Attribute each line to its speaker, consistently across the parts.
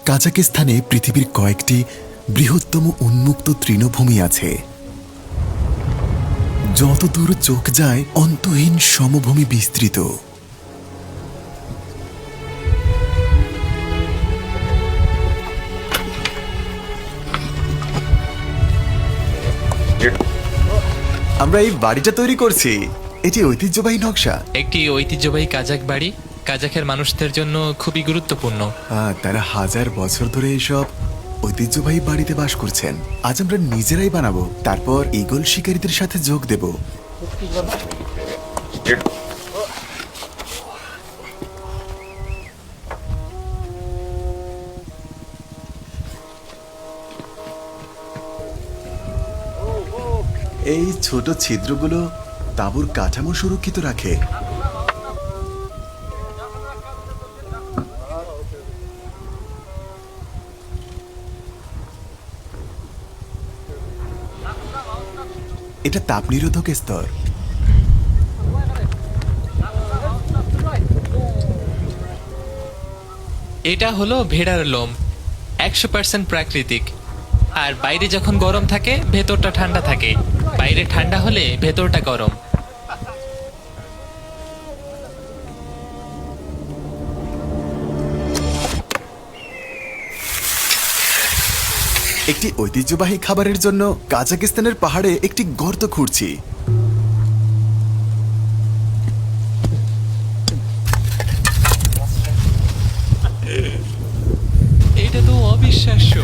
Speaker 1: কাজাকিস্তানে পৃথিবীর কয়েকটি বৃহত্তম উন্মুক্ত তৃণভূমি আছে। যতদূর চোখ যায় অন্তহীন সমভূমি বিস্তৃত। আমরা এই বাড়িটা তৈরি করছি, এটি ঐতিহ্যবাহী নকশা।
Speaker 2: একটি ঐতিহ্যবাহী কাজাক বাড়ি কাজাখের মানুষদের জন্য খুবই গুরুত্বপূর্ণ।
Speaker 1: তারা হাজার বছর ধরে এইসব ঐতিহ্যবাহী বাড়িতে বাস করছেন। আজ আমরা নিজেরাই বানাবো, তারপর ঈগল শিকারীদের সাথে যোগ দেব। এই ছোট ছিদ্রগুলো তাঁবুর কাঠামো সুরক্ষিত রাখে। এটা তাপ নিরোধক স্তর।
Speaker 2: এটা হলো ভেড়ার লোম, 100% প্রাকৃতিক। আর বাইরে যখন গরম থাকে ভেতরটা ঠান্ডা থাকে, বাইরে ঠান্ডা হলে ভেতরটা গরম।
Speaker 1: একটি ঐতিহ্যবাহী খাবারের জন্য কাজাকিস্তানের পাহাড়ে একটি গর্ত খুঁড়ছি।
Speaker 2: এটা তো অবিশ্বাস্য।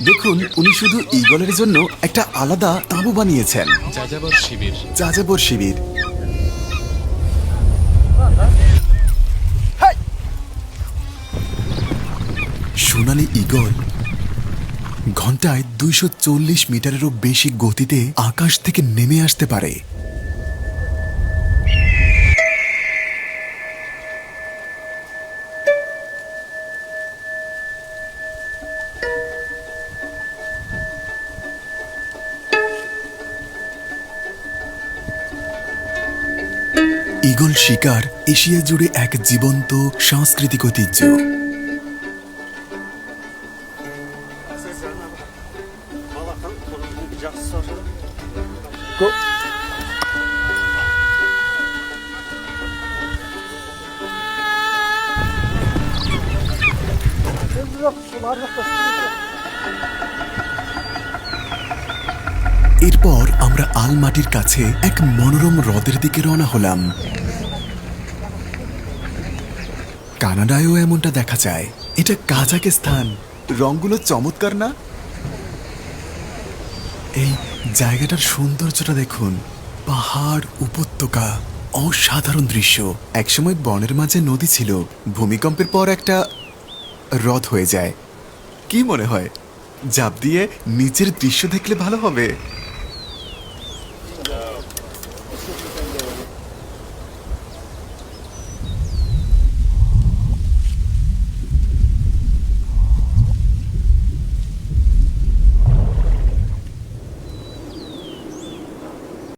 Speaker 1: দেখুন, উনি শুধু ঈগলের জন্য একটা আলাদা তাঁবু বানিয়েছেন।
Speaker 2: যাযাবর শিবির।
Speaker 1: যাযাবর শিবির। সোনালী ঈগল ঘন্টায় 240 মিটারেরও বেশি গতিতে আকাশ থেকে নেমে আসতে পারে। ঈগল শিকার এশিয়া জুড়ে এক জীবন্ত সাংস্কৃতিক ঐতিহ্য। এরপর আমরা আলমাটির কাছে এক মনোরম হ্রদের দিকে রওনা হলাম। কানাডায়ও এমনটা দেখা যায়। এটা কাজাকিস্তান। রংগুলো চমৎকার না? এই জায়গাটার সৌন্দর্যটা দেখুন, পাহাড়, উপত্যকা, অসাধারণ দৃশ্য। একসময় বনের মাঝে নদী ছিল, ভূমিকম্পের পর একটা হ্রদ হয়ে যায়। কি মনে হয় ঝাঁপ দিয়ে নিচের দৃশ্য দেখলে ভালো হবে?